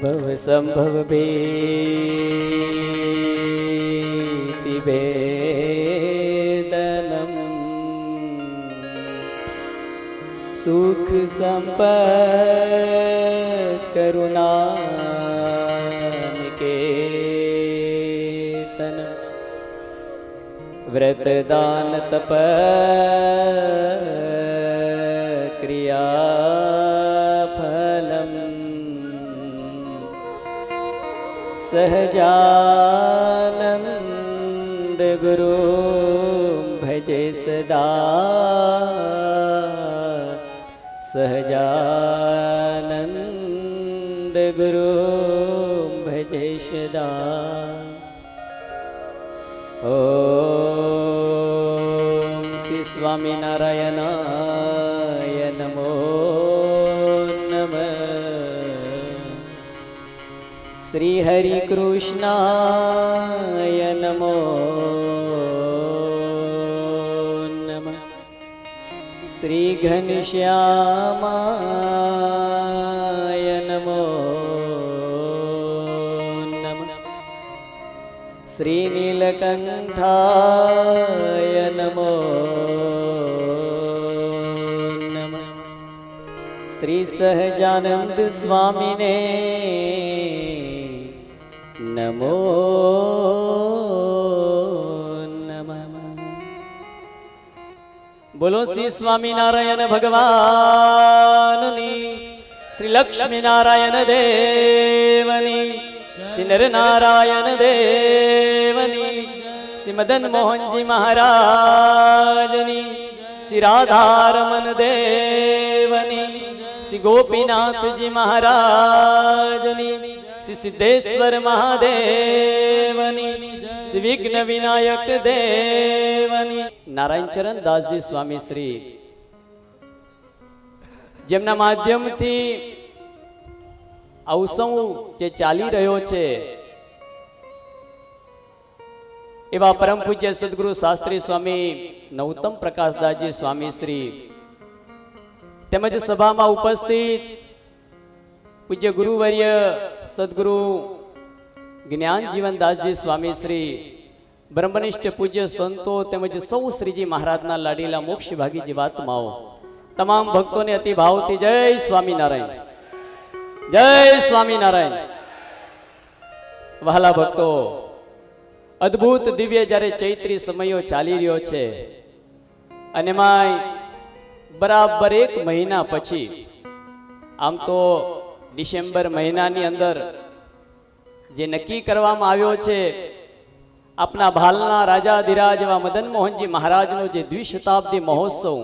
ભવ સંભવ ભીતિ ભેદનમ સુખ સંપત કરુણાનિકેતન વ્રત દાન તપ ક્રિયા સહજાનંદ ગુરુ ભજે સદા સહજાનંદ ગુરુ ભજે સદા ઓમ શ્રી સ્વામિનારાયણાય નમો શ્રી હરિ કૃષ્ણાય નમો નમઃ શ્રી ઘનશ્યામાય નમો નમઃ શ્રી નીલકંઠાય નમો નમઃ શ્રી સહજાનંદ સ્વામીને નમો નમઃ. બોલો શ્રી સ્વામિનારાયણ ભગવાનની, શ્રી લક્ષ્મી નારાયણ દેવની, શ્રી નરનારાયણ દેવની, શ્રી મદન મોહનજી મહારાજની, શ્રી રાધારમન દેવની, શ્રી ગોપીનાથજી મહારાજની, શ્રી સિદ્ધેશ્વર મહાદેવની, શ્રી વિઘ્ન વિનાયક દેવની. નારાયણ ચરણ દાસજી સ્વામી શ્રી જેમના માધ્યમથી અવસવ જે ચાલી રહ્યો છે એવા પરમ પૂજ્ય સદગુરુ શાસ્ત્રી સ્વામી નવતમ પ્રકાશદાસજી સ્વામી શ્રી તેમજ સભામાં ઉપસ્થિત પૂજ્ય ગુરુવર્ય સદગુરુ જ્ઞાન જીવનદાસજી સ્વામી શ્રી બ્રહ્મનિષ્ઠ પૂજ્ય સંતો તેમજ સૌ શ્રીજી મહારાજના લાડીલા મોક્ષ ભાગી જીવાત્માઓ તમામ ભક્તોને અતિ ભાવથી જય સ્વામિનારાયણ, જય સ્વામિનારાયણ. વહાલા ભક્તો, અદ્ભુત દિવ્ય જ્યારે ચૈત્રી સમયો ચાલી રહ્યો છે અને એમાં બરાબર એક મહિના પછી, આમ તો ડિસેમ્બર મહિનાની અંદર જે નક્કી કરવામાં આવ્યો છે આપના ભાલના રાજાધિરાજ એવા મદન મોહનજી મહારાજનો જે દ્વિશતાબ્દી મહોત્સવ,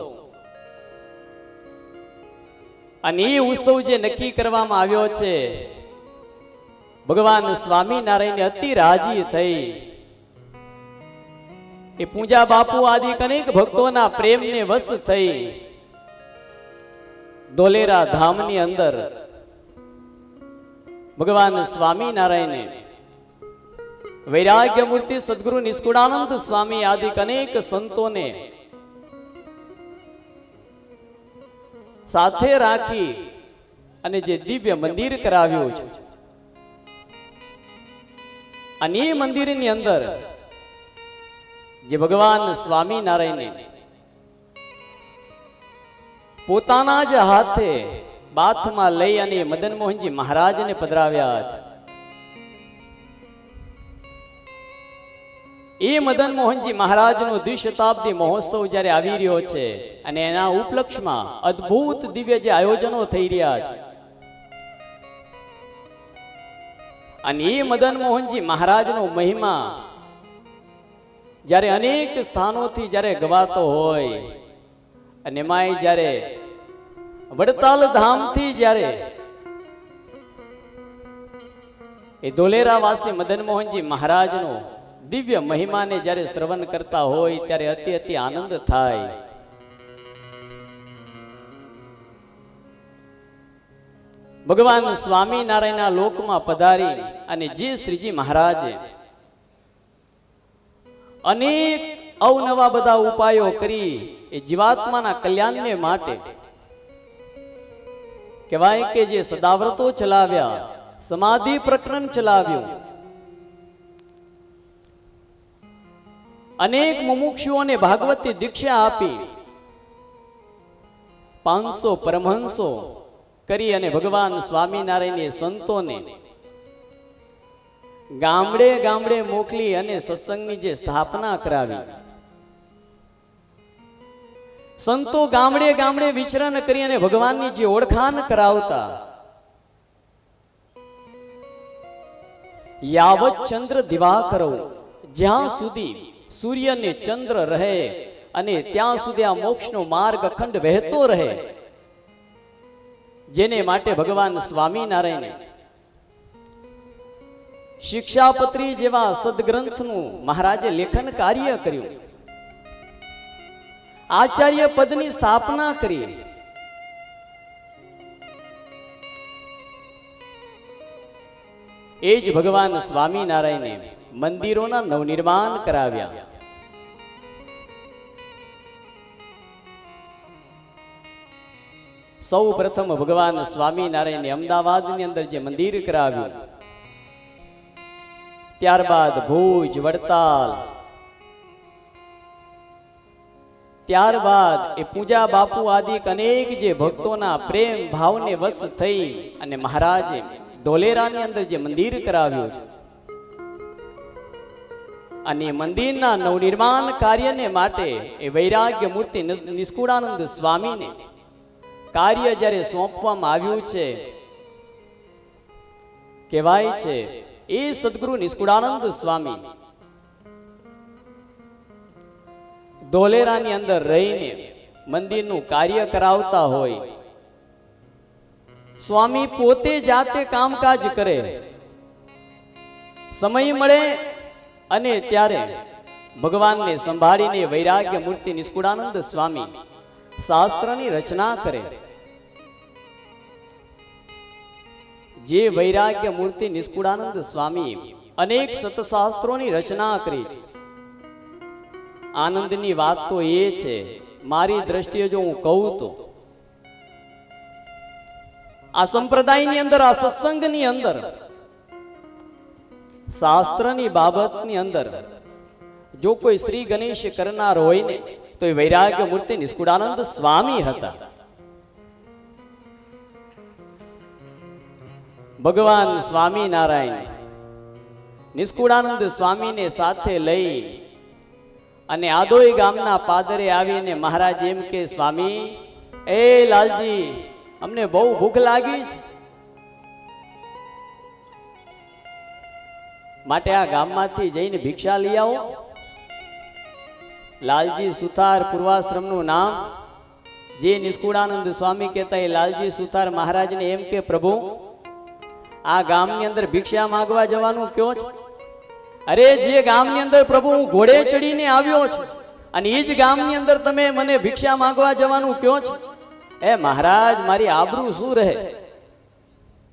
અને એ ઉત્સવ જે નક્કી કરવામાં આવ્યો છે ભગવાન સ્વામિનારાયણ અતિ રાજી થઈ એ પૂજા બાપુ આદિ અનેક ભક્તોના પ્રેમને વશ થઈ ધોલેરા ધામની અંદર ભગવાન સ્વામિનારાયણે વૈરાગ્ય મૂર્તિ સદગુરુ નિષ્કુળાનંદ સ્વામી આદિ અનેક સંતોને સાથે રાખી અને જે દિવ્ય મંદિર કરાવ્યું છે, અને એ મંદિરની અંદર જે ભગવાન સ્વામિનારાયણે પોતાના જ હાથે બાથમાં લઈ અને મદન મોહનજી મહારાજને પધરાવ્યા છે. એ મદન મોહનજી મહારાજનો દ્વિશતાબ્દી મહોત્સવ જ્યારે આવી રહ્યો છે અને એના ઉપલક્ષમાં અદ્ભુત દિવ્ય જે આયોજનો થઈ રહ્યા છે, અને એ મદન મોહનજી મહારાજનો મહિમા જ્યારે અનેક સ્થાનોથી જ્યારે ગવાતો હોય અને એમાંય જ્યારે વડતાલ ધામથી જ્યારે એ ધોલેરા વાસી મદન મોહનજી મહારાજનો દિવ્ય મહિમાને જ્યારે શ્રવણ કરતા હોય ત્યારે અતિ અતિ આનંદ થાય. ભગવાન સ્વામિનારાયણના લોકમાં પધારી અને જે શ્રીજી મહારાજે અનેક અવનવા બધા ઉપાયો કરી એ જીવાત્માના કલ્યાણને માટે કહેવાય કે જે સદાવ્રતો ચલાવ્યા સમાધિ પ્રકરણ ચલાવ્યું. અનેક મુમુક્ષુઓને ભાગવતી દીક્ષા આપી. 500 પરમહંસો કરી અને ભગવાન સ્વામિનારાયણ સંતોને ગામડે ગામડે મોકલી અને સત્સંગની જે સ્થાપના કરાવી. સંતો ગામડે ગામડે વિચરણ કરી અને ભગવાનની જે ઓળખાણ કરાવતા. યાવત ચંદ્ર દિવાકરો, જ્યાં સુધી સૂર્ય ને ચંદ્ર રહે અને ત્યાં સુધી આ મોક્ષનો માર્ગ અખંડ વહેતો રહે, જેને માટે ભગવાન સ્વામિનારાયણે શિક્ષાપત્રી જેવા સદગ્રંથનું મહારાજે લેખન કાર્ય કર્યું. આચાર્ય પદની સ્થાપના કરી. એ જ ભગવાન સ્વામિનારાયણે મંદિરોના નવનિર્માણ કરાવ્યા. સૌ પ્રથમ ભગવાન સ્વામિનારાયણે અમદાવાદની અંદર જે મંદિર કરાવ્યું, ત્યારબાદ ભુજ, વડતાલ, ત્યારબાદ એ પૂજા બાપુ આદિ અનેક જે ભક્તોના પ્રેમ ભાવને વશ થઈ અને મહારાજે ધોલેરાની અંદર જે મંદિર કરાવ્યું છે. અને મંદિરના નવનિર્માણ કાર્યને માટે એ વૈરાગ્ય મૂર્તિ નિષ્કુળાનંદ સ્વામીને કાર્ય જ્યારે સોંપવામાં આવ્યું છે, કહેવાય છે એ સદગુરુ નિષ્કુળાનંદ સ્વામી ધોલેરાની અંદર રહીને મંદિરનું કાર્ય કરાવતા હોય. સ્વામી પોતે જાતે કામકાજ કરે, સમય મળે અને ત્યારે ભગવાનને સંભાળીને વૈરાગ્ય મૂર્તિ નિષ્કુળાનંદ સ્વામી શાસ્ત્રની રચના કરે. જે વૈરાગ્ય મૂર્તિ નિષ્કુળાનંદ સ્વામી અનેક સતશાસ્ત્રોની રચના કરી છે. આનંદની વાત તો એ છે, મારી દ્રષ્ટિએ જો હું કહું તો આ સંપ્રદાયની અંદર, આ સત્સંગની અંદર, શાસ્ત્રની બાબતની અંદર જો કોઈ શ્રી ગણેશ કરનાર હોય ને તો એ વૈરાગ્ય મૂર્તિ નિષ્કુળાનંદ સ્વામી હતા. ભગવાન સ્વામિનારાયણ નિષ્કુળાનંદ સ્વામીને સાથે લઈ અને આદોઈ ગામના પાદરે આવીને મહારાજ એમ કે, સ્વામી, એ લાલજી, અમને બહુ ભૂખ લાગી છે, માટે આ ગામમાંથી જઈને ભિક્ષા લઈ આવો. લાલજી સુથાર પૂર્વાશ્રમનું નામ જે નિષ્કુળાનંદ સ્વામી કહેતા, એ લાલજી સુથાર મહારાજને એમ કે, પ્રભુ, આ ગામની અંદર ભિક્ષા માંગવા જવાનું કયો છે? અરે, જે ગામની અંદર પ્રભુ હું ઘોડે ચડીને આવ્યો છું અને એ જ ગામની અંદર તમે મને ભિક્ષા માંગવા જવાનું કયો છો? એ મહારાજ, મારી આબરૂ શું રહે?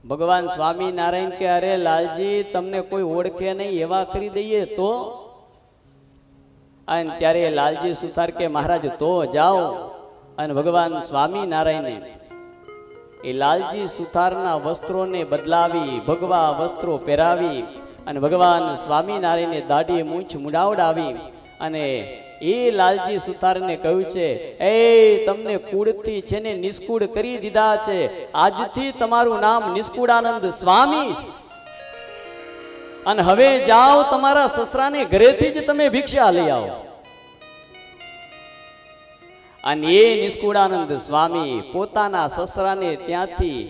ભગવાન સ્વામિનારાયણ કે, અરે લાલજી, તમને કોઈ ઓળખે નહીં એવા કરી દઈએ તો? અને ત્યારે લાલજી સુથાર કે, મહારાજ, તો જાઓ. અને ભગવાન સ્વામિનારાયણે એ લાલજી સુથારના વસ્ત્રોને બદલાવી, ભગવા વસ્ત્રો પહેરાવી અને ભગવાન સ્વામિનારાયણને દાઢી મૂછ મુડાવડાવી અને એ લાલજી સુથારને કહ્યું છે, એ તમને કુળથી છે ને નિષ્કુળ કરી દીધા છે, આજથી તમારું નામ નિષ્કુળાનંદ સ્વામી છે. અને હવે જાઓ, તમારા સસરાને ઘરેથી જ તમે ભિક્ષા લઈ આવો. અને એ નિષ્કુળાનંદ સ્વામી પોતાના સસરાને ત્યાંથી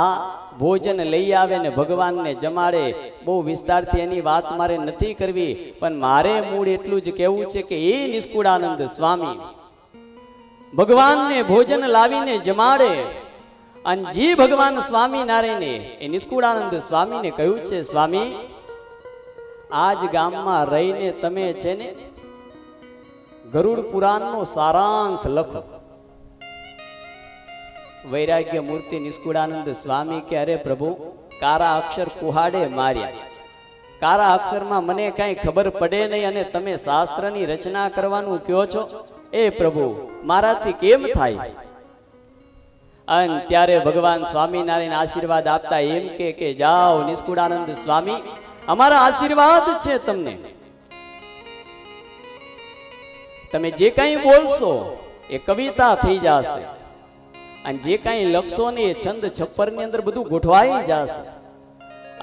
આ ભોજન લઈ આવે ને ભગવાનને જમાડે. બહુ વિસ્તારથી એની વાત મારે નથી કરવી, પણ મારે મૂળ એટલું જ કહેવું છે કે એ નિષ્કુળાનંદ સ્વામી ભગવાનને ભોજન લાવીને જમાડે. અને જે ભગવાન સ્વામિનારાયણે એ નિષ્કુળાનંદ સ્વામીને કહ્યું છે, સ્વામી, આજ ગામમાં રહીને તમે છે ને ગરુડ પુરાણનો સારાંશ લખો. વૈરાગ્ય મૂર્તિ નિષ્કુળાનંદ સ્વામી કે, અરે પ્રભુ, કારા અક્ષર કુહાડે માર્યા, કારા અક્ષરમાં મને કાંઈ ખબર પડે નહીં અને તમે શાસ્ત્રની રચના કરવાનું કહો છો? એ પ્રભુ, મારાથી કેમ થાય? અને ત્યારે ભગવાન સ્વામિનારાયણ આશીર્વાદ આપતા એમ કે જાઓ નિષ્કુળાનંદ સ્વામી, અમારા આશીર્વાદ છે તમને. તમે જે કંઈ બોલશો એ કવિતા થઈ જશે, અને જે કંઈ લખશો ને એ છંદ છપ્પરની અંદર બધું ગોઠવાઈ જશે.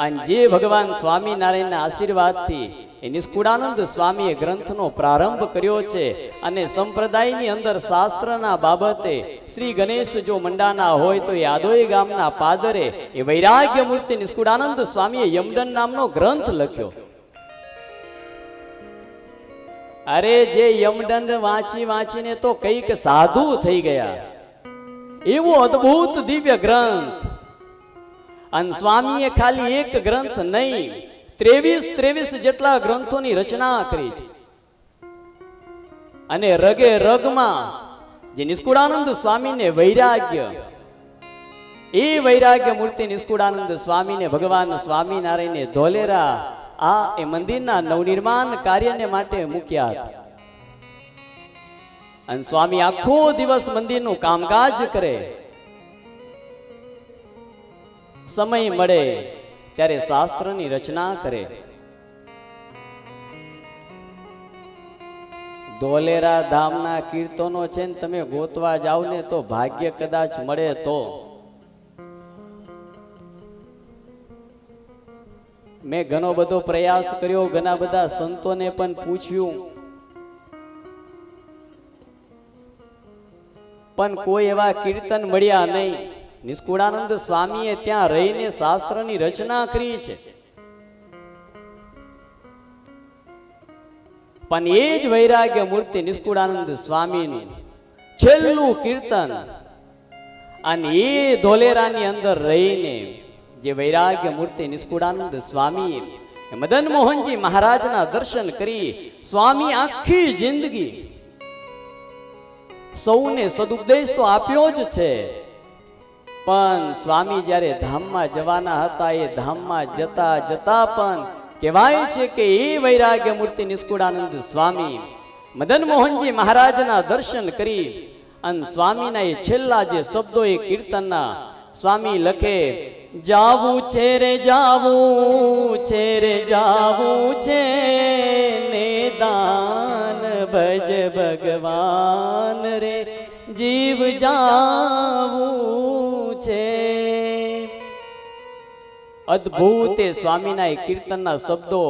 અને જે ભગવાન સ્વામિનારાયણના આશીર્વાદથી એ નિષ્કુળાનંદ સ્વામીએ ગ્રંથનો પ્રારંભ કર્યો છે. અને સંપ્રદાયની અંદર શાસ્ત્રના બાબતે શ્રી ગણેશ જો મંડાના હોય તો એ આદોઈ ગામના પાદરે એ વૈરાગ્ય મૂર્તિ નિષ્કુળાનંદ સ્વામીએ યમદંડ નામનો ગ્રંથ લખ્યો. અરે જે યમદંડ વાંચી વાંચીને તો કઈક સાધુ થઈ ગયા, એવો અદ્ભુત દિવ્ય ગ્રંથ. અને સ્વામીએ ખાલી એક ગ્રંથ નહીં, 23 જેટલા ગ્રંથોની રચના કરી છે. અને રગે રગમાં જે નિષ્કુળાનંદ સ્વામીને વૈરાગ્ય, એ વૈરાગ્ય મૂર્તિ નિષ્કુળાનંદ સ્વામીને ભગવાન સ્વામિનારાયણે ધોલેરા આ એ મંદિરના નવનિર્માણ કાર્યને માટે મૂક્યા હતા. અને સ્વામી આખો દિવસ મંદિરનું કામકાજ કરે, સમય મળે ત્યારે શાસ્ત્રની રચના કરે. ધોલેરા ધામના કીર્તનો છે ને તમે ગોતવા જાવ ને તો ભાગ્ય કદાચ મળે તો. મેં ઘણો બધો પ્રયાસ કર્યો, ઘણા બધા સંતોને પણ પૂછ્યું, પણ કોઈ એવા કીર્તન મળ્યા નહીં. નિષ્કુળાનંદ સ્વામીએ ત્યાં રહીને શાસ્ત્રની રચના કરી છે, પણ એ જ વૈરાગ્ય મૂર્તિ નિષ્કુળાનંદ સ્વામીનું છેલ્લું કીર્તન. અને એ ધોલેરાની અંદર રહીને જે વૈરાગ્ય મૂર્તિ નિષ્કુળાનંદ સ્વામી મદન મોહનજી મહારાજના દર્શન કરી સ્વામી આખી જિંદગી સૌને સદુપદેશ તો આપ્યો જ છે, પણ સ્વામી જ્યારે ધામમાં જવાના હતા એ ધામમાં જતા જતા પણ કહેવાય છે કે એ વૈરાગ્ય મૂર્તિ નિષ્કુળાનંદ સ્વામી મદન મોહનજી મહારાજના દર્શન કરી અને સ્વામીના એ છેલ્લા જે શબ્દો એ કીર્તનના સ્વામી લખે, જાવું છે રે જાવું છે રે જાવું છે ને દાન ભજ ભગવાન રે જીવ જાવું છે. અદ્ભુત એ સ્વામીના એ કીર્તનના શબ્દો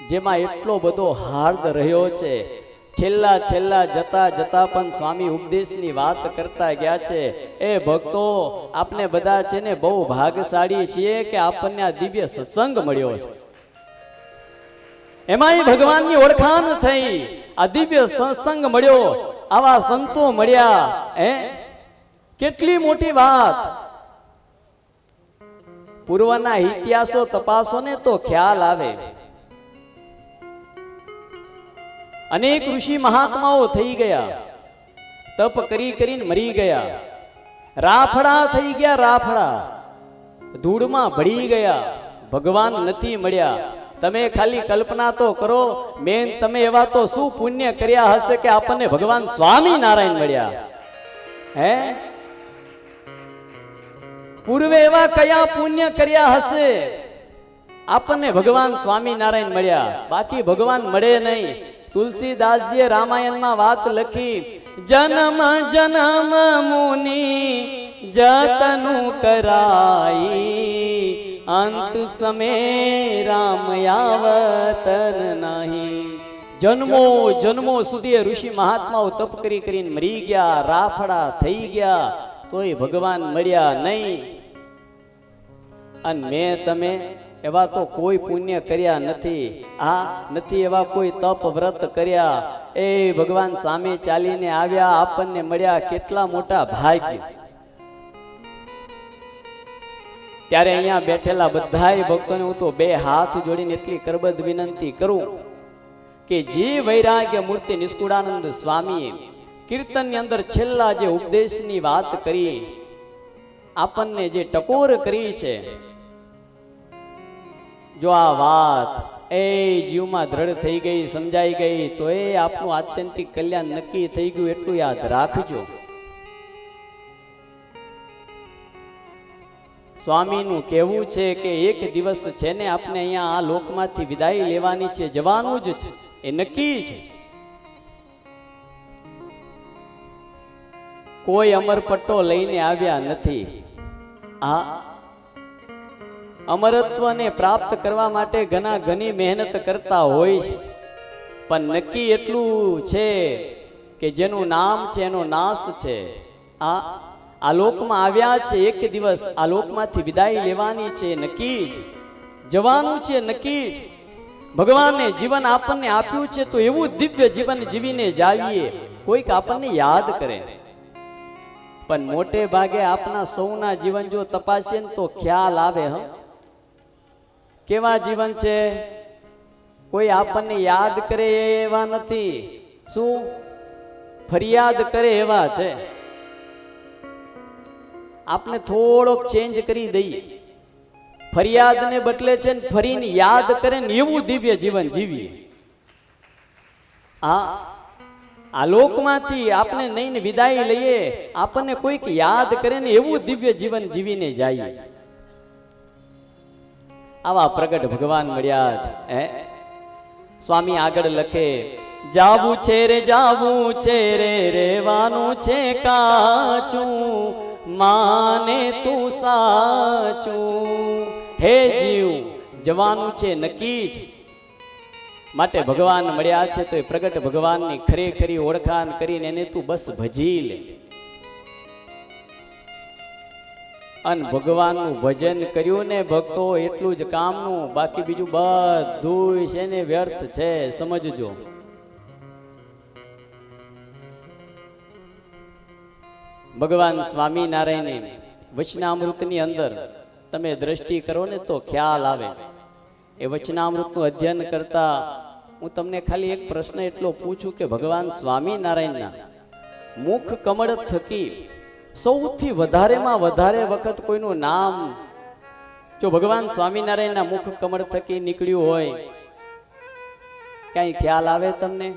જેમાં એટલો બધો હાર્દ રહ્યો છે. છેલ્લા જતા જતા પણ સ્વામી ઉપદેશની વાત કરતા ગયા છે. એ ભક્તો, આપને બધા છે ને બહુ ભાગશાળી છીએ કે આપણને આ દિવ્ય સત્સંગ મળ્યો છે. એમાંય ભગવાનની ઓળખાણ થઈ, આ દિવ્ય સત્સંગ મળ્યો, આવા સંતો મળ્યા. કેટલી મોટી વાત. પૂર્વના ઇતિહાસો તપાસો ને તો ખ્યાલ આવે. અનેક ઋષિ મહાત્માઓ થઈ ગયા, તપ કરી કરીને મરી ગયા, રાફડા થઈ ગયા, રાફડા ધૂળમાં ભળી ગયા, ભગવાન નથી મળ્યા. તમે ખાલી કલ્પના તો કરો, બેન તમે એવા તો શું પુણ્ય કર્યા હશે કે આપણને ભગવાન સ્વામિનારાયણ મળ્યા? હે, પૂર્વે એવા કયા પુણ્ય કર્યા હશે આપણને ભગવાન સ્વામિનારાયણ મળ્યા? બાકી ભગવાન મળે નહીં. તુલસીદાસજીએ રામાયણમાં વાત લખી, જન્મ જન્મ મુનિ જતનું કરાઈ, અંત સમે રામ આવતન નહીં. જન્મો જન્મો સુધી ઋષિ મહાત્માઓ તપ કરી કરીને મરી ગયા, રાફડા થઈ ગયા, તોય ભગવાન મળ્યા નહીં. અને મેં તમે એવા તો કોઈ પુણ્ય કર્યા નથી, આ નથી એવા કોઈ તપ વ્રત કર્યા, એ ભગવાન સામે ચાલીને આવ્યા, આપણને મળ્યા. કેટલા મોટા ભાગ્ય. ત્યારે અહીંયા બેઠેલા બધાય ભક્તોને હું તો બે હાથ જોડીને એટલી કરબદ્ધ વિનંતી કરું કે જે વૈરાગ્ય મૂર્તિ નિષ્કુળાનંદ સ્વામીએ કીર્તનની અંદર છેલ્લા જે ઉપદેશની વાત કરી, આપણને જે ટકોર કરી છે, જો આ વાત એ જીવમાં દ્રઢ થઈ ગઈ, સમજાઈ ગઈ, તો એ આપનું આત્યંતિક કલ્યાણ નક્કી થઈ ગયું, એટલું યાદ રાખજો. સ્વામીનું કહેવું છે કે એક દિવસ છે ને આપણે અહીંયા આ લોકમાંથી વિદાય લેવાની છે, જવાનું જ છે, એ નક્કી છે. કોઈ અમરપટ્ટો લઈને આવ્યા નથી. આ અમરત્વને પ્રાપ્ત કરવા માટે ઘણી મહેનત કરતા હોય છે, પણ નક્કી એટલું છે કે જેનું નામ છે એનો નાશ છે. આ લોકમાં આવ્યા છે, એક દિવસ આ લોકમાંથી વિદાય લેવાની છે, નક્કી છે, જવાનું છે, નક્કી છે. ભગવાને જીવન આપણને આપ્યું છે તો એવું દિવ્ય જીવન જીવીને જાવીએ. કોઈક આપણને યાદ કરે, પણ મોટે ભાગે આપના સૌના જીવન જો તપાસીએ ને તો ખ્યાલ આવે. કેવા જીવન છે? કોઈ આપણને યાદ કરે એવા નથી, શું ફરિયાદ કરે એવા છે. આપણે થોડોક ચેન્જ કરી દઈએ, ફરિયાદને બદલે છે ને ફરીને યાદ કરે ને એવું દિવ્ય જીવન જીવીએ. આ લોકમાંથી આપણે નહીં વિદાય લઈએ, આપણને કોઈક યાદ કરે ને એવું દિવ્ય જીવન જીવીને જઈએ. આવા પ્રગટ ભગવાન મળ્યા છે. સ્વામી આગળ લખે, જાવું છે રે જાવું છે રે, રેવાનું છે કાચું, માને તું સાચું. હે જીવ, જવાનું છે, નક્કી છે. માટે ભગવાન મળ્યા છે તો એ પ્રગટ ભગવાનની ખરેખરી ઓળખાણ કરીને એને તું બસ ભજી લે. અને ભગવાનનું ભજન કર્યું ને ભક્તો, એટલું જ કામનું, બાકી બીજું બધું છે ને વ્યર્થ છે, સમજજો. ભગવાન સ્વામિનારાયણ વચનામૃતની અંદર તમે દ્રષ્ટિ કરો ને તો ખ્યાલ આવે. એ વચનામૃતનું અધ્યયન કરતા હું તમને ખાલી એક પ્રશ્ન એટલો પૂછું કે ભગવાન સ્વામિનારાયણના મુખ કમળ થકી સૌથી વધારેમાં વધારે વખત કોઈનું નામ જો ભગવાન સ્વામિનારાયણના મુખ કમળ થકી નીકળ્યું હોય, કઈ ખ્યાલ આવે તમને?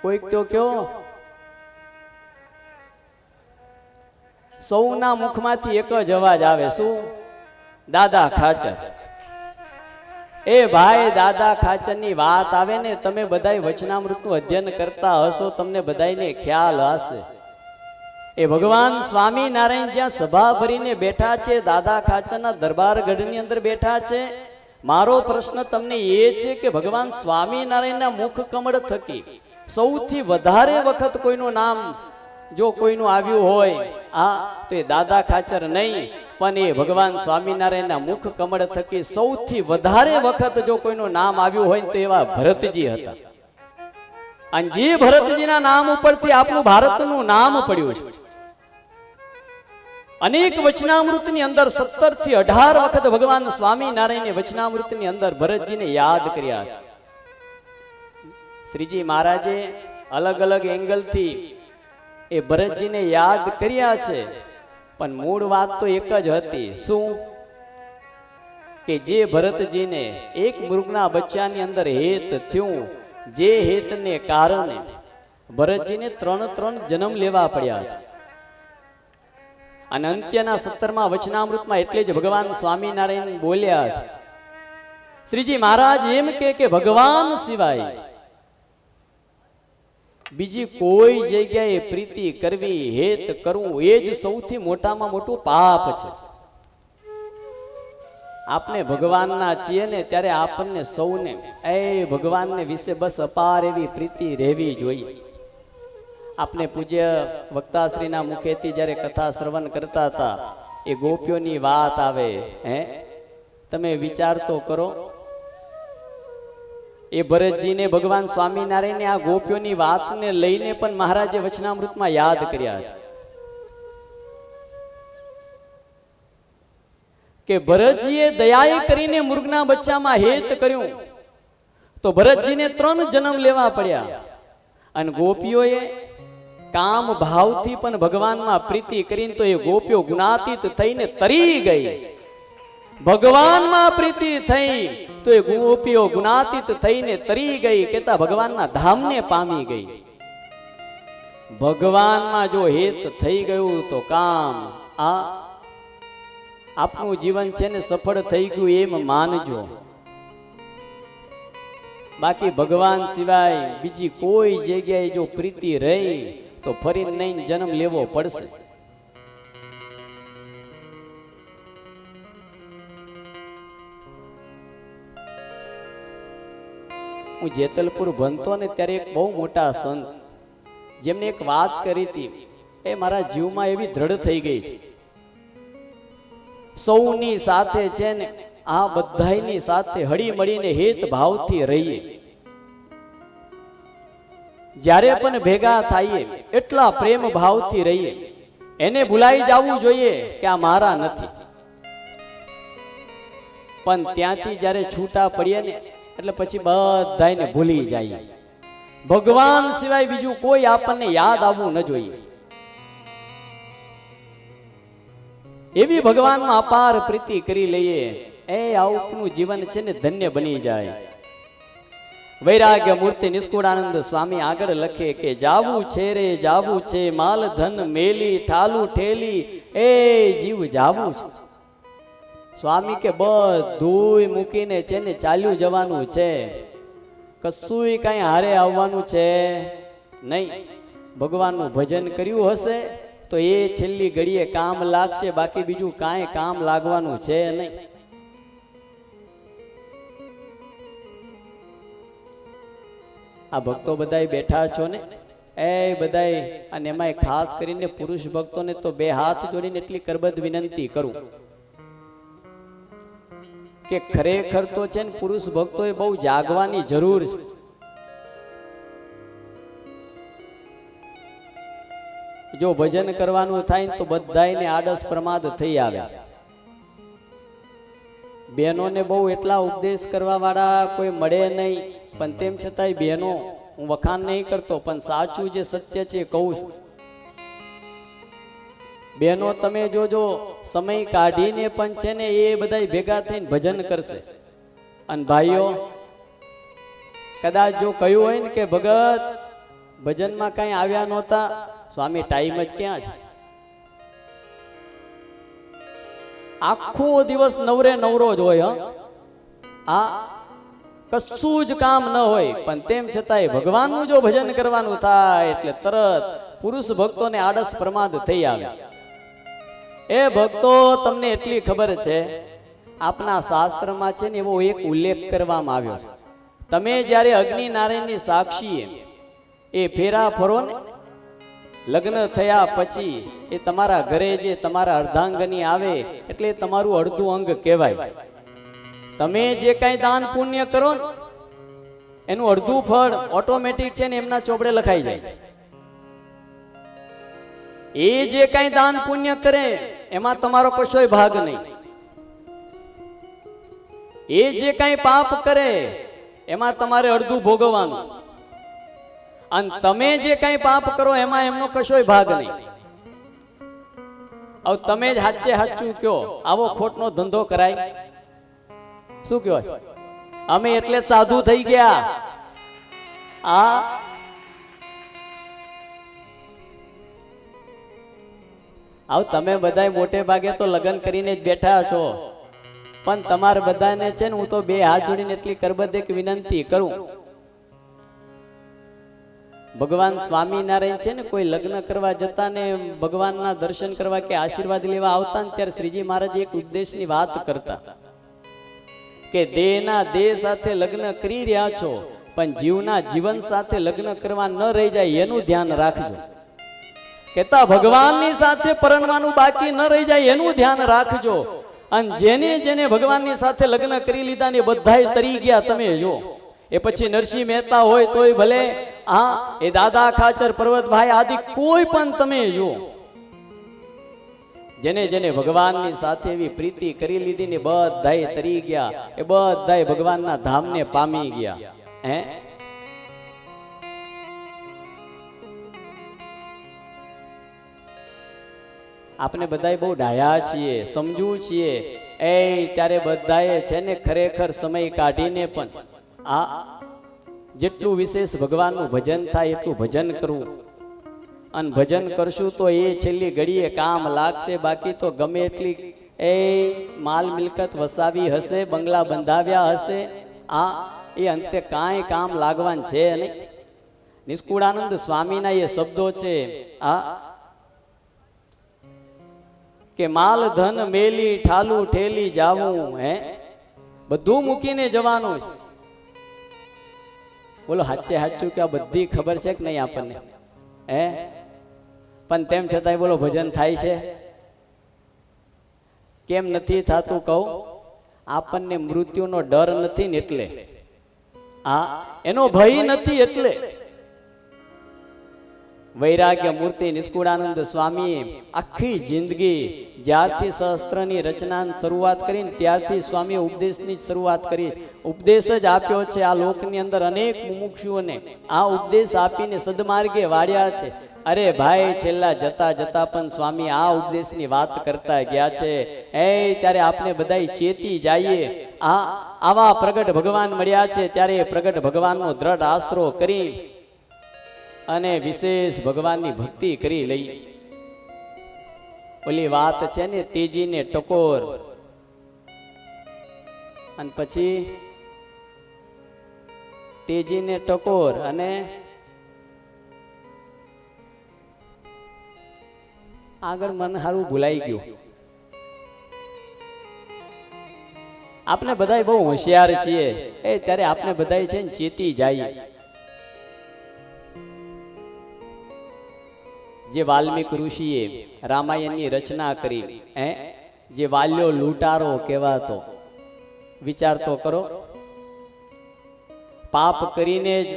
કોઈક તો કયો. સૌના મુખમાંથી એક જ અવાજ આવે, શું? દાદા ખાચર. એ ભાઈ, દાદા ખાચરની વાત આવે ને, તમે બધાય વચનામૃતનું અધ્યયન કરતા હશો, તમને બધાયને ખ્યાલ હશે. એ ભગવાન સ્વામિનારાયણ જ્યાં સભા ભરીને બેઠા છે, દાદા ખાચરના દરબાર ગઢની અંદર બેઠા છે. મારો પ્રશ્ન તમને એ છે કે ભગવાન સ્વામિનારાયણના મુખ કમળ થકી સૌથી વધારે વખત કોઈનું નામ જો કોઈનું આવ્યું હોય તો એ દાદા ખાચર નહીં, પણ એ ભગવાન સ્વામિનારાયણના મુખ કમળ થકી સૌથી વધારે વખત જો કોઈનું નામ આવ્યું હોય તો એવા ભરતજી હતા. અને જે ભરતજીના નામ ઉપરથી આપણું ભારતનું નામ પડ્યું છે. અનેક વચનામૃતની અંદર 17 થી 18 વખત ભગવાન સ્વામિનારાયણે વચનામૃતની અંદર ભરતજીને યાદ કર્યા છે. શ્રીજી મહારાજે અલગ અલગ એંગલથી એ ભરતજીને યાદ કર્યા છે, પણ મૂળ વાત તો એક જ હતી, શું? કે જે ભરતજીને એક મૃગના બચ્ચાની અંદર હેત થયું, જે હેતને કારણે ભરતજીને 3 જન્મ લેવા પડ્યા છે. અને અંત્યના 17મા વચનામૃતમાં એટલે જ ભગવાન સ્વામિનારાયણ બોલ્યા છે. શ્રીજી મહારાજ એમ કે ભગવાન સિવાય બીજી કોઈ જગ્યાએ પ્રીતિ કરવી, હેત કરવું, એ જ સૌથી મોટામાં મોટું પાપ છે. આપણે ભગવાનના છીએ ને ત્યારે આપણને સૌને ભગવાનને વિશે બસ અપાર એવી પ્રીતિ રહેવી જોઈએ. આપણે પૂજ્ય વક્તાશ્રીના મુખેથી જ્યારે કથા શ્રવણ કરતા હતા, એ ગોપીઓની વાત આવે, તમે વિચાર તો કરો. એ ભરતજીને ભગવાન સ્વામિનારાયણે આ ગોપીઓની વાતને લઈને પણ મહારાજે વચનામૃતમાં યાદ કર્યા છે કે ભરતજીએ દયાએ કરીને મૃગના બચ્ચામાં હેત કર્યું તો ભરતજીને 3 જન્મ લેવા પડ્યા. અને ગોપીઓએ કામ ભાવથી પણ ભગવાનમાં પ્રીતિ કરીને તો એ ગોપીઓ ગુણાતીત થઈને તરી ગઈ. ભગવાનમાં પ્રીતિ થઈ તો એ ગોપીઓ ગુણાતીત થઈને તરી ગઈ, કેતા ભગવાનના ધામને પામી ગઈ. ભગવાનમાં જો હેત થઈ ગયું તો કામ આપનું જીવન છે ને સફળ થઈ ગયું એમ માનજો. બાકી ભગવાન સિવાય બીજી કોઈ જગ્યાએ જો પ્રીતિ રહી તો ફરી નહીં જન્મ લેવો પડશે. હું જેતલપુર ભણતો ને ત્યારે એક બહુ મોટા સંત જેમને એક વાત કરી હતી, એ મારા જીવમાં એવી દ્રઢ થઈ ગઈ છે. સૌની સાથે છે ને આ બધાની સાથે હળી મળીને હેત ભાવથી રહીએ. જ્યારે પણ ભેગા થઈએ એટલા પ્રેમ ભાવથી રહીએ. એને ભૂલાઈ જવું જોઈએ કે આ મારા નથી, પણ ત્યાંથી જ્યારે છૂટા પડીએ ને એટલે પછી બધાને ભૂલી જાય. ભગવાન સિવાય બીજું કોઈ આપણને યાદ આવવું ન જોઈએ. એવી ભગવાનમાં અપાર પ્રીતિ કરી લઈએ, એ આપણું જીવન છે ને ધન્ય બની જાય. વૈરાગ્ય મૂર્તિ નિષ્કુળાનંદ સ્વામી આગળ લખે કે જાવું છે રે જાવું છે, માલ ધન મેલી ઠાલું ઠેલી, એ જીવ જાવું છે. સ્વામી કે બધું મૂકીને છે ને ચાલ્યું જવાનું છે, કશુંય કઈ હારે આવવાનું છે નહીં. ભગવાનનું ભજન કર્યું હશે તો એ છેલ્લી ઘડીએ કામ લાગશે, બાકી બીજું કાંઈ કામ લાગવાનું છે નહીં. આ ભક્તો બધાય બેઠા છો ને, એ બધાય, અને એમાંય ખાસ કરીને પુરુષ ભક્તોને તો બે હાથ જોડીને એટલી કરબદ્ધ વિનંતી કરું કે ખરેખર તો છે ને પુરુષ ભક્તોએ બહુ જાગવાની જરૂર છે. જો ભજન કરવાનું થાય તો બધાયને આડસ પ્રમાદ થઈ આવે. બહેનોને બહુ એટલા ઉપદેશ કરવા વાળા કોઈ મળે નહીં, પણ તેમ છતાંય બહેનો, હું વખાણ નહીં કરતો પણ સાચું જે સત્ય છે કહું છું. બહેનો તમે જોજો, સમય કાઢીને પણ છે ને એ બધા ભેગા થઈને ભજન કરશે. અને ભાઈઓ કદાચ જો કહ્યું હોય ને કે ભગત ભજનમાં કઈ આવ્યા નહોતા, સ્વામી ટાઈમ જ ક્યાં છે? આખો દિવસ નવરે નવરો જ હોય. કશું જ કામ ન હોય, પણ તેમ છતાંય ભગવાનનું જો ભજન કરવાનું થાય એટલે તરત પુરુષ ભક્તોને આળસ પ્રમાદ થઈ આવે. એ ભક્તો, તમને એટલી ખબર છે, આપના શાસ્ત્રમાં છે ને એવો એક ઉલ્લેખ કરવામાં આવ્યો છે. તમે જ્યારે અગ્નિ નારાયણની સાક્ષીએ એ ફેરા ફરો ને, લગ્ન થયા પછી એ તમારા ઘરે જે તમારા અર્ધાંગની આવે એટલે તમારું અડધું અંગ કહેવાય. તમે જે કઈ દાન પુણ્ય કરો ને એનું અડધું ફળ ઓટોમેટિક છે ને એમના ચોપડે લખાઈ જાય. એ જે કઈ દાન પુણ્ય કરે એમાં તમારો કશોય ભાગ નહીં. એ જે કઈ પાપ કરે એમાં તમારે અડધું ભોગવવાનું, અને તમે જે કઈ પાપ કરો એમાં એમનો કશોય ભાગ નહીં. હવે તમે જ હાચે હાચું કયો, આવો ખોટનો ધંધો કરાય? શું કયો? અમે એટલે સાધુ થઈ ગયા. આવ તમે બધા મોટે ભાગે તો લગ્ન કરીને જ બેઠા છો, પણ તમારે બધાને છે ને હું તો બે હાથ જોડીને એટલી કરબદ્ધ એક વિનંતી કરું. ભગવાન સ્વામિનારાયણ છે ને કોઈ લગ્ન કરવા જતા ને ભગવાનના દર્શન કરવા કે આશીર્વાદ લેવા આવતા ને ત્યારે શ્રીજી મહારાજ એક ઉદ્દેશની વાત કરતા કે દેહના દેહ સાથે લગ્ન કરી રહ્યા છો, પણ જીવના જીવન સાથે લગ્ન કરવા ન રહી જાય એનું ધ્યાન રાખજો. કેતા ભગવાનની સાથે પરણવાનું બાકી ન રહી જાય એનું ધ્યાન રાખજો. અને જેને જેને ભગવાનની સાથે લગ્ન કરી લીધા ને બધાય તરી ગયા. તમે જો એ પછી નરસિંહ મહેતા હોય તોય ભલે, એ દાદા ખાચર, પર્વતભાઈ આદિ કોઈ પણ તમે જો, જેને જેને ભગવાનની સાથે એવી પ્રીતિ કરી લીધી ને બધાય તરી ગયા, એ બધાય ભગવાનના ધામને પામી ગયા. આપણે બધાય બહુ ડાયા છીએ, સમજવું છીએ. ત્યારે બધાએ છે ને ખરેખર સમય કાઢીને પણ જેટલું વિશેષ ભગવાનનું ભજન થાય એટલું ભજન કરવું. અને ભજન કરશું તો એ છેલ્લી ઘડીએ કામ લાગશે, બાકી તો ગમે એટલી એ માલ મિલકત વસાવી હશે, બંગલા બંધાવ્યા હશે, આ એ અંતે કાંઈ કામ લાગવાનું છે નહીં. નિષ્કુળાનંદ સ્વામીના એ શબ્દો છે આ કે માલ ધન મેલી ઠાલું ઠેલી જાવું, હે બધું મૂકીને જવાનું છે. બોલો સાચે સાચું કે આ બધી ખબર છે કે નહીં આપણને? હે પણ તેમ છતાંય બોલો ભજન થાય છે? કેમ નથી થતું કહું? આપણને મૃત્યુનો ડર નથી ને એટલે, આ એનો ભય નથી એટલે. વૈરાગ્ય મૂર્તિ નિષ્કુળાનંદ સ્વામીએ આખી જિંદગી જ્યારથી સહસ્ત્રની રચનાની શરૂઆત કરીને ત્યારથી સ્વામીએ ઉપદેશની શરૂઆત કરી. ઉપદેશ જ આપ્યો છે આ લોકની અંદર. અનેક મુમુક્ષુઓને આ ઉપદેશ આપીને સદમાર્ગે વાળ્યા છે. અરે ભાઈ, છેલ્લા જતા જતા પણ સ્વામી આ ઉપદેશની વાત કરતા ગયા છે. એ ત્યારે આપણે બધા ચેતી જઈએ. આવા પ્રગટ ભગવાન મળ્યા છે ત્યારે પ્રગટ ભગવાનનો દ્રઢ આશરો કરી અને વિશેષ ભગવાનની ભક્તિ કરી લઈ. ઓલી વાત છે ને, તેજીને ટકોર, અને પછી તેજીને ટકોર અને આગળ મને સારું ભૂલાઈ ગયું. આપણે બધા બહુ હોશિયાર છીએ એ ત્યારે આપણે બધા છે ને ચેતી જઈએ. જે વાલ્મીક ઋષિએ રામાયણની રચના કરી, જે વાલ્યો લૂંટારો કહેવાતો, વિચાર તો કરો. પાપ કરીને જ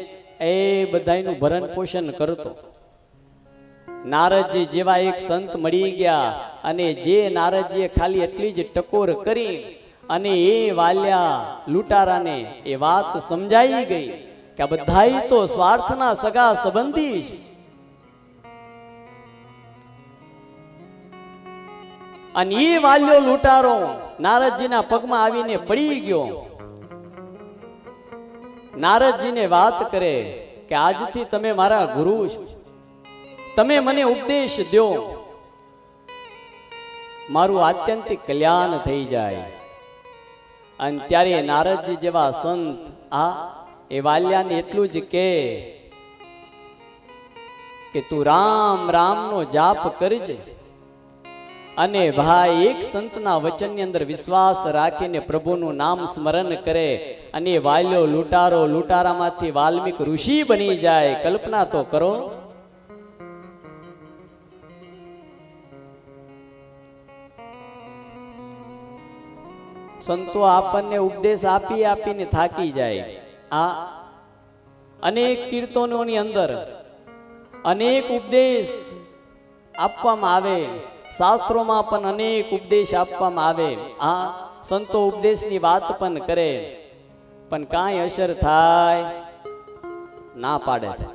એ બધાનું ભરણ પોષણ કરતો. નારદજી જેવા એક સંત મળી ગયા અને જે નારદજીએ ખાલી એટલી જ ટકોર કરી અને એ વાલ્યા લૂંટારાને એ વાત સમજાઈ ગઈ કે આ બધાય તો સ્વાર્થના સગા સંબંધી છે. અને એ વાલ્યો લૂંટારો નારદજીના પગમાં આવીને પડી ગયો. નારદજીને વાત કરે કે આજથી તમે મારા ગુરુ છો, તમે મને ઉપદેશ દો, મારું આત્યંતિક કલ્યાણ થઈ જાય. અને ત્યારે નારદજી જેવા સંત એ વાલ્યાને એટલું જ કે તું રામ રામનો જાપ કરજે. અને ભાઈ એક સંતના વચનની અંદર વિશ્વાસ રાખીને પ્રભુનું નામ સ્મરણ કરે અને વાલ્યો લૂંટારો લૂંટારામાંથી વાલ્મીક ઋષિ બની જાય. કલ્પના તો કરો. સંતો આપણને ઉપદેશ આપી આપીને થાકી જાય. આ અનેક કીર્તનોની અંદર અનેક ઉપદેશ આપવામાં આવે, શાસ્ત્રોમાં પણ અનેક ઉપદેશ આપવામાં આવે. સંતો ઉપદેશની વાત પણ કરે, પણ કાંઈ અસર થાય ના પાડે છે.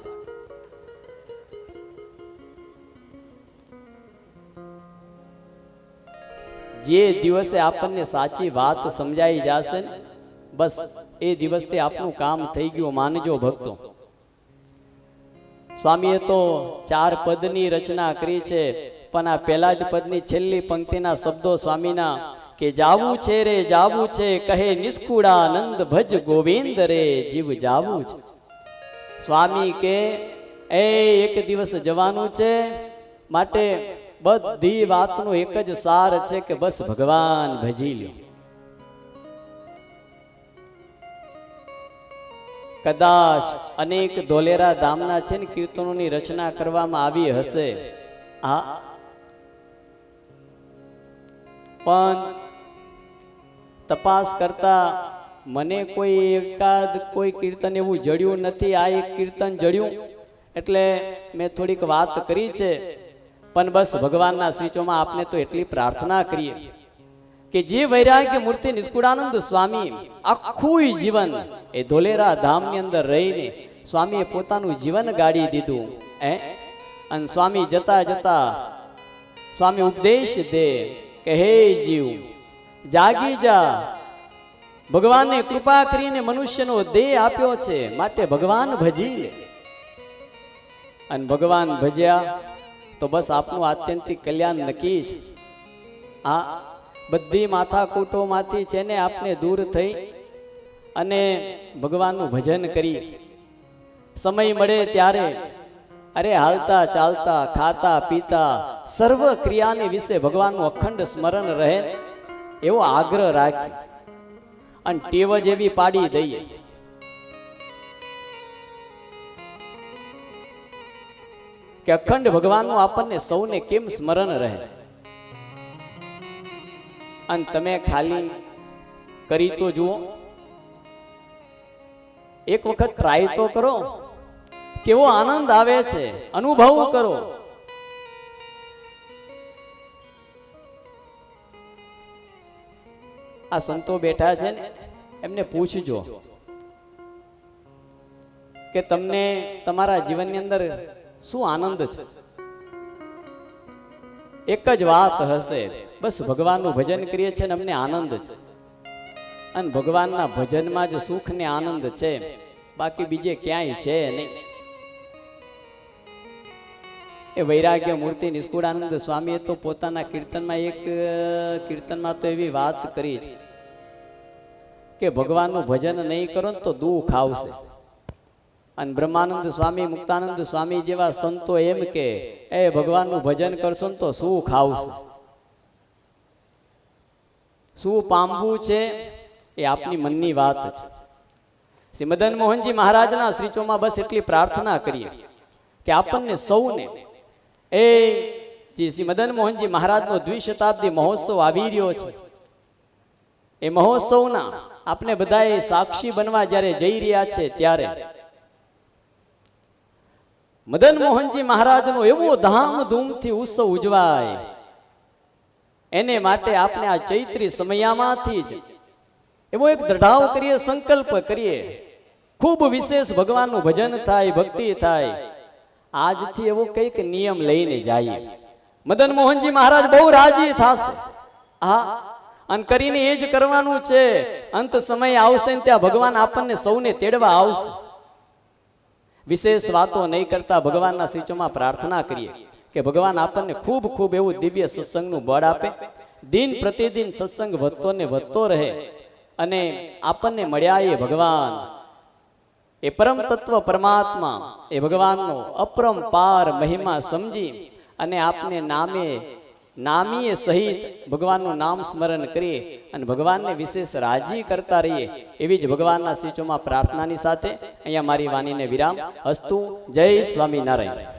જે દિવસે આપણને સાચી વાત સમજાઈ જશે ને, બસ એ દિવસથી આપણું કામ થઈ ગયું માનજો ભક્તો. સ્વામીએ તો 4 પદની રચના કરી છે, પણ આ પહેલા જ પદની છેલ્લી પંક્તિના શબ્દો સ્વામીના કે જાવું છે રે જાવું છે, કહે નિષ્કુળાનંદ ભજ ગોવિંદ રે જીવ જાવું છે. સ્વામી કે એક દિવસ જવાનું છે, માટે બધી વાતનો એક જ સાર છે કે બસ ભગવાન ભજી લ્યો. કદાચ અનેક ધોલેરા ધામના છે ને કીર્તનોની રચના કરવામાં આવી હશે, પણ તપાસ કરતા મને કોઈ કીર્તન એવું જડ્યું નથી. આ એક કીર્તન જડ્યું એટલે મેં થોડીક વાત કરી છે. પણ બસ ભગવાનના શ્રીચોમાં આપને તો એટલી પ્રાર્થના કરીએ કે જે વૈરાગ્ય મૂર્તિ નિષ્કુળાનંદ સ્વામી આખું જીવન એ ધોલેરા ધામની અંદર રહીને સ્વામીએ પોતાનું જીવન ગાળી દીધું. અને સ્વામી જતા જતા સ્વામી ઉપદેશ દે કે હે જીવ જાગી જા, ભગવાનને કૃપા કરીને મનુષ્યનો દેહ આપ્યો છે, માટે ભગવાન ભજી લે. અને ભગવાન ભજ્યા તો બસ આપનું આત્યંતિક કલ્યાણ નક્કી છે. આ બધી માથાકૂટોમાંથી છે ને આપને દૂર થઈ અને ભગવાનનું ભજન કરી સમય મળે ત્યારે અરે હાલતા ચાલતા ખાતા પીતા સર્વ ક્રિયાની વિશે ભગવાનનું અખંડ સ્મરણ રહે એવો આગ્રહ રાખી અને ટેવ જ એવી પાડી દઈએ કે અખંડ ભગવાનનું આપણને સૌને કેમ સ્મરણ રહે. અને તમે ખાલી કરી તો જુઓ, એક વખત ટ્રાય તો કરો, કેવો આનંદ આવે છે અનુભવ કરો. આ સંતો બેઠા છે ને એમને પૂછજો કે તમને તમારા જીવનની અંદર શું આનંદ છે. એક જ વાત હશે, બસ ભગવાનનું ભજન કરીએ છીએ ને અમને આનંદ છે. અને ભગવાનના ભજનમાં જ સુખ ને આનંદ છે, બાકી બીજે ક્યાંય છે નહીં. એ વૈરાગ્ય મૂર્તિ નિષ્કુળાનંદ સ્વામીએ તો પોતાના કીર્તનમાં એક કીર્તનમાં તો એવી વાત કરી છે કે ભગવાનનું ભજન નહીં કરો ને તો દુઃખ આવશે. અને બ્રહ્માનંદ સ્વામી, મુક્તાનંદ સ્વામી જેવા સંતો એમ કે એ ભગવાનનું ભજન કરશો ને તો સુખ આવશે. શું પામવું છે એ આપની મનની વાત છે. શ્રી મદન મોહનજી મહારાજના શ્રીચોમાં બસ એટલી પ્રાર્થના કરીએ કે આપણને સૌને એ જે શ્રી મદન મોહનજી મહારાજનો દ્વિશતાબ્દી મહોત્સવ આવી રહ્યો છે એ મહોત્સવના આપણે બધાએ સાક્ષી બનવા જ્યારે જઈ રહ્યા છે ત્યારે મદન મોહનજી મહારાજનો એવો ધામધૂમથી ઉત્સવ ઉજવાય એને માટે આપણે આ ચૈત્રી સમયામાંથી જ એવો એક દ્રઢાવ કરીએ, સંકલ્પ કરીએ, ખૂબ વિશેષ ભગવાનનું ભજન થાય, ભક્તિ થાય. આજથી એવો કંઈક નિયમ લઈને જઈએ. મદન મોહનજી મહારાજ બહુ રાજી થશે. હા, અને કરીને એ જ કરવાનું છે. અંત સમય આવશે ને ત્યાં ભગવાન આપણને સૌને તેડવા આવશે. વિશેષ વાતો નહીં કરતા ભગવાનના શ્રીચોમાં પ્રાર્થના કરીએ કે ભગવાન આપણને ખૂબ ખૂબ એવું દિવ્ય સત્સંગનું બળ આપે. દિન પ્રતિદિન સત્સંગ વધતો ને વધતો રહે અને આપણને મળ્યા એ ભગવાન, એ પરમ તત્વ પરમાત્મા, એ ભગવાનનો અપરંપાર મહિમા સમજી અને આપને નામીએ સહિત ભગવાનનું નામ સ્મરણ કરીએ અને ભગવાનને વિશેષ રાજી કરતા રહીએ એવી જ ભગવાનના શ્રીચોમાં પ્રાર્થનાની સાથે અહીંયા મારી વાણીને વિરામ. અસ્તુ. જય સ્વામિનારાયણ.